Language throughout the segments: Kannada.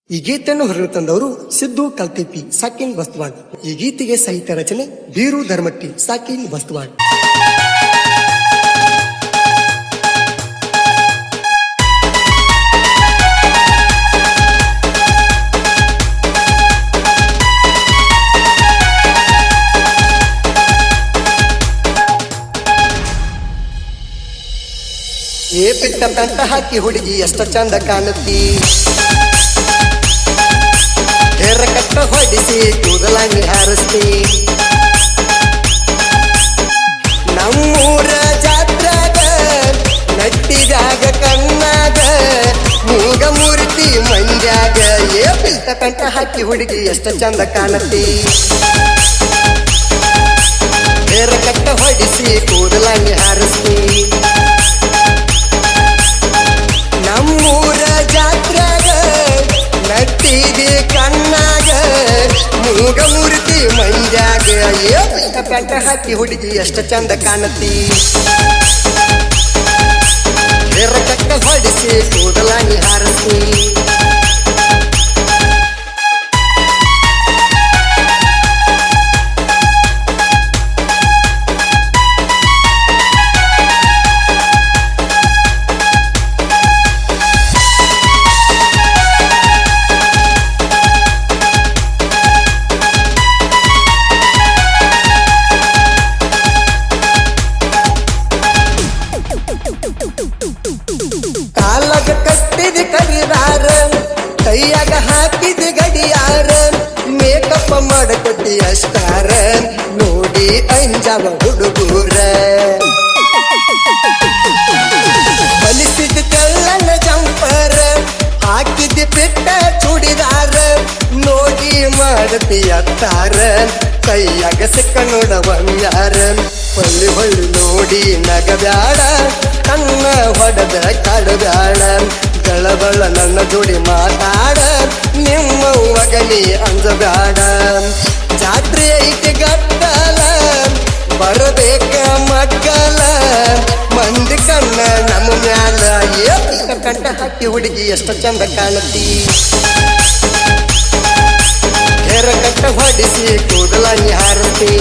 ಈ ಗೀತೆಯನ್ನು ಹೊರಗೆ ತಂದವರು ಸಿದ್ದು ಕಲ್ತಿಪ್ಪಿ ಸಾಕಿನ್ ಬಸ್ತವಾಡ್. ಈ ಗೀತೆಗೆ ಸಾಹಿತ್ಯ ರಚನೆ ಬೀರು ಧರ್ಮಟ್ಟಿ ಸಾಕಿನ್ ಬಸ್ತವಾಡ್. ಏ ಪಿಟ್ಟ ಪಂಟ ಹಾಕಿ ಹುಡುಗಿ ಎಷ್ಟ ಚಂದ ಕಾಣುತ್ತಿ, ಹೇರ ಕಟ್ಟ ಹೊಡಿಸಿ ಕೂದಲಾಂಗಿ ಹಾರಿಸ್ತಿ. ನಮ್ಮೂರ ಜಾತ್ರಾಗ ನಟ್ಟಿದಾಗ ಕಣ್ಣಾಗ ಮೂಗ ಮೂರ್ತಿ ಮಂಡ್ಯಾಗ. ಏ ಪಿಟ್ಟ ಪಂಟ ಹಾಕಿ ಹುಡುಗಿ ಎಷ್ಟ ಚಂದ ಕಾಣುತ್ತಿ, ಹೇರ ಕಟ್ಟ ಹೊಡಿಸಿ ಕೂದಲಾಂಗಿ ಹಾರಿಸ್ತಿ. ನಮ್ಮೂರ ಜಾತ್ರಾಗ ನಟ್ಟಿಗೆ ಕಣ್ಣಾಗ ಮೂಗ ಮೂರ್ತಿ ಮಂಡ್ಯಾಗ. ಏ ಪೆಂಟ ಹಾಕಿ ಹುಡುಗಿ ಎಷ್ಟ ಚಂದ ಕಾಣುತ್ತಿ, ಹೇರ ಕಟ್ಟ ಹೊಡಿಸಿ ಕೂದಲಾಂಗಿ ಹಾರಿಸಿ. ಕಾಲಾಗ ಕಟ್ಟಿದ ಕರಿದಾರ, ಕೈಯಾಗ ಹಾಕಿದ ಗಡಿಯಾರ, ಮೇಕಪ್ ಮಾಡಕೊಟ್ಟಿ ಅಷ್ಟಾರ, ನೋಡಿ ಅಂಜಾವ ಹುಡುಗೂರ. ಬಲಿಸಿದ ತೆಳ್ಳನ ಜಂಪರ, ಹಾಕಿದ ಪಿಟ್ಟ ಚೂಡಿದಾರ, ನೋಡಿ ಮಾಡತಿ ಅತ್ತಾರ, ಕೈಯಾಗ ಸಿಕ್ಕ ನೋಡವಂಗಾರ. ಹೊಳ್ಳಿ ಹೊಳ್ಳಿ ನೋಡಿ ನಗಬ್ಯಾಡ, ಕಣ್ಣ ಹೊಡೆದ ಕಾಡಬ್ಯಾಡ, ಗಳಬಳ ನನ್ನ ಜೋಡಿ ಮಾತಾಡ, ನಿಮ್ಮ ಮಗನಿ ಅಂಜಬ್ಯಾಡ. ಜಾತ್ರೆ ಐತಿ ಗಟ್ಟಲ, ಬರಬೇಕ ಮಗ್ಗಲ, ಮಂದಿ ಕಣ್ಣ ನಮ್ಮ ಮ್ಯಾಲ. ಏ ಕಂಠ ಹಾಕಿ ಹುಡುಗಿ ಎಷ್ಟ ಚಂದ ಕಾಣುತ್ತಿ, ಹೇರ ಕಟ್ಟ ಹೊಡಿಸಿ ಕೂದಲಾಂಗಿ ಹಾರತಿ.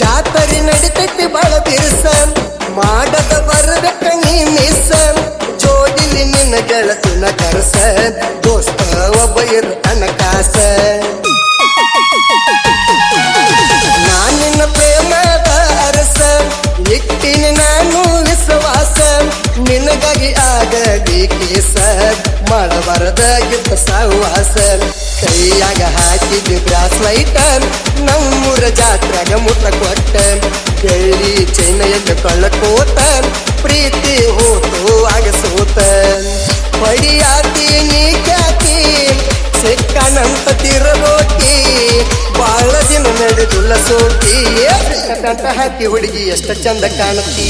ಜಾತರಿ ನಡಿತೈತಿ ಬಾಳ ಬಿರ್ಸ, ಮಾಡದ ಬರ್ಬೇಕ ನೀ ಮಿಸ್, ಜೋಡಿಲಿ ನಿನ್ನ ಗೆಳತಿನ ಕರ್ಸ, ದೋಸ್ತ ಒಬ್ಬ ಇರು ಹಣಕಾಸ. ನಾನಿನ್ನ ಪ್ರೇಮದ ಅರಸ, ಇಟ್ಟಿನಿ ನಾನು ವಿಶ್ವಾಸ, ನಿನಗಾಗಿ ಆಗದಿ ಕೇಸ, ಮಾಡಬಾರದಾಗಿದ್ದ ಸಹವಾಸ. ಕೈಯಾಗ ಹಾಕಿದ ಬ್ರಾಸ್ಲೈಟ, ನಮ್ಮೂರ ಜಾತ್ರಾಗ ಮುಟ್ಟ ಕೊಟ್ಟ, ಬೆಳ್ಳಿ ಚೈನೆಯನ್ನು ಕೊಳ್ಳಕೋತ, ಪ್ರೀತಿ ಹೋತು ಆಗ ಸೋತ. ಪಡಿಯಾತಿ ನೀ ಖ್ಯಾತಿ, ಸಿಕ್ಕನಂತ ತಿರಬೋಟಿ, ಬಾಳ ದಿನ ನಡೆದುಲ್ಲ ಸೋಟಿ. ಕಂಠ ಹಾಕಿ ಹುಡುಗಿ ಎಷ್ಟ ಚಂದ ಕಾಣುತ್ತಿ,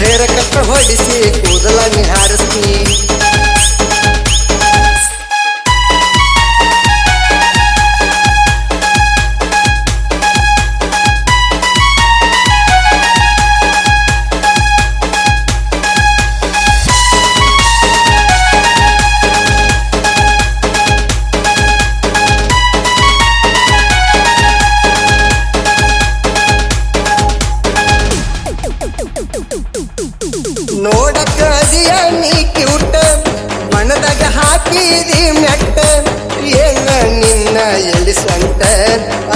ಹೇರ ಕಟ್ಟ ಹೊಡಿಸಿ ಕೂದಲಾಂಗಿ ಹಾರಿಸ್ತಿ. ನೋಡಕ ಅದಿಯ ನೀ ಕ್ಯೂಟ, ಮನದಾಗ ಹಾಕಿದಿ ಮೆಟ್ಟ, ಏನ ನಿನ್ನ ಎಲ್ಲಿ ಸ್ವಂಟ,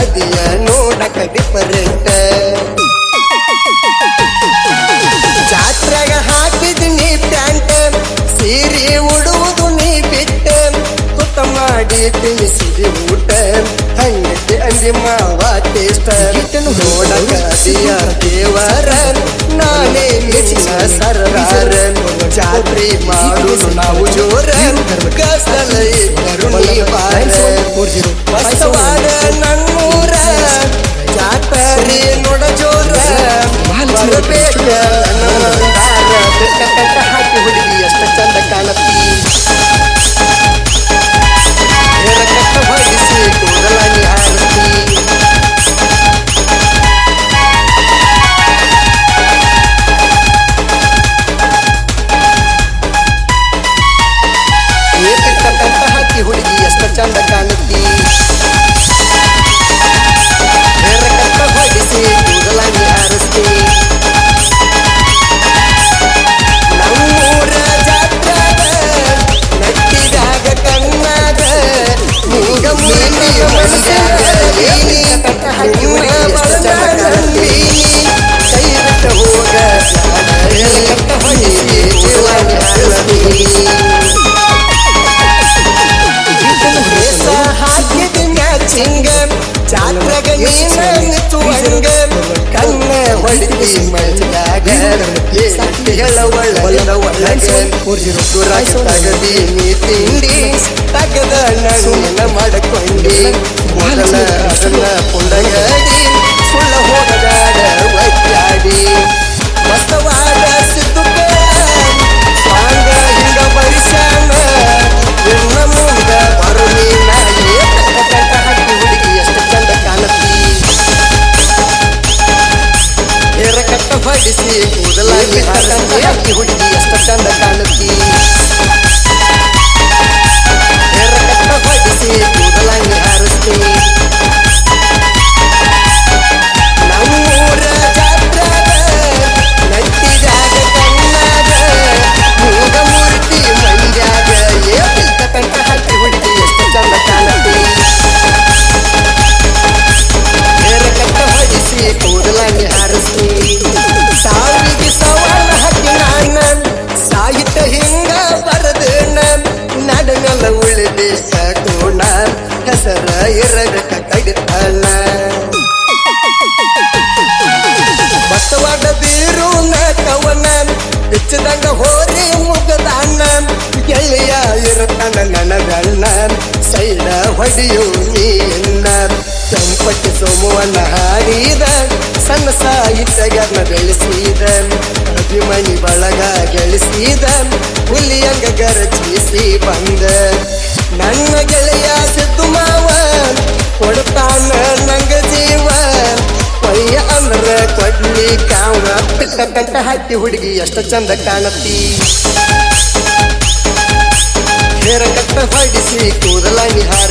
ಅದಿಯ ನೋಡಕ ಡಿಫರೆಂಟ್. ಜಾತ್ರೆಗ ಹಾಕಿದ ನೀ ಪ್ಯಾಂಟ್, ಸೀರೆ ಉಡುವುದು ನೀ ಬಿಟ್ಟ, ತುತ್ತ ಮಾಡಿ ತಿನ್ನಿಸಿದಿ ಊಟ, ಹಂಗತಿ ಅಂದಿ ಮಾವ ಟೇಸ್ಟ್. ನೋಡಕ ಅದಿಯ ದೇವರ, ನಾನೇ ಮೆಚ್ಚಿನ ಸರದಾರ, ಜಾತ್ರೆ ಮಾಡು ನಾವು ಜೋರ, ಕಸಲ ಇದ್ದರು ನೀ ಬಾರ. ಮೈಯಾಗ ಹೇಳವಳ್ಳ ತಗದಿ ನೀ ತಿಂಡಿ ತಗದ ನನ್ನ ಮಾಡಕೊಂಡಿ ಮೊದಲ ಅದನ್ನ ಪುಂಡಗಾಡಿ ಸುಳ್ಳ ಹೋಗದಾಡ ಒತ್ತಾಡಿ ಮಸ್ತವಾದ ಸಿದ್ದುಕ ಸ್ವಾಂಗ ಹಿಂಗ ಬರಿಸಾನ ನಿನ್ನ ಮುಂದ ಬರುವಿ ನಾಯಿ ಹಾಕಿ ಹುಡುಗಿ ಎಷ್ಟು ಚಂದ ಕಾಣತಿ ಏರ ಕಟ್ಟ ಹೊಡಿಸಿ ಕೂದಲಾಗಿ ಹಾಕಿ ಹುಡುಗಿ ಎಷ್ಟು ಚಂದ ಕಾಣತಿ ಏರ ಕಟ್ಟ ಹೊಡಿಸಿ ಕೂದಲಾಗಿ ಹಾರಿಸ್ತಿ ನಮ್ಮೂರ ಜಾತ್ರಾಗ ನಟ್ಟಿದಾಗ ಕಣ್ಣಾಗ ಮೂಗ ಮೂರ್ತಿ ಮಂಡ್ಯಾಗ ಏಕ ಕಂಕ ಹಾಕಿ ಹುಡುಗಿ ಎಷ್ಟು ಚಂದ ಕಾಣತಿ ಏರ ಕಟ್ಟ ಹೊಡಿಸಿ ಕೂದಲಾಗಿ ಹಾರಿಸ್ತಿ ಸಾವಿಗೆ ಸವಾಲ ಹಾಕಿ ನಾನ ಸಾಹಿತ್ಯ ಹಿಂಗ ಬರದೇನ ನಡನೆಲ್ಲ ಉಳಿಬೇಕ ಕೋಣ ಹೆಸರ ಇರಬೇಕ ಕಡಿತಾನ ಬಸವಾಡ ಬೀರೂನ ಕವನ ಬಿಚ್ಚದಂಗ ಹೋರಿ ಮುಗದಾನ ಗೆಳೆಯ ಇರತಾನ ನನಗಣ್ಣ ಸೈಡ ಹೊಡಿಯು ನೀನ್ನ ಚಂಪಟ್ಟಿ ಸೋಮವನ್ನ ಹಾಡಿದ ಸಣ್ಣ ಸಾಹಿತ್ಯಗಾರನ ಬೆಳೆಸಿದ ಅಭಿಮನಿ ಬಳಗ ಗೆಳಿಸಿದ ಹುಲಿಯಂಗ ಗರಜಿಸಿ ಬಂದ ನನ್ನ ಗೆಳೆಯ ಸಿದ್ದು ಮಾವ ಕೊಡ್ತಾನ ನಂಗ ಜೀವ ಕೊಯ್ಯ ಅಂದ್ರ ಕೊಡ್ಲಿ ಕಾವ ಪಿಟ್ಟ ಕಂಟ ಹಾಕಿ ಹುಡುಗಿ ಎಷ್ಟು ಚಂದ ಕಾಣತಿ ಹೇರ ಕಟ್ಟ ಹೊಡಿಸಿ ಕೂದಲಾಗಿ ಹಾಡಿ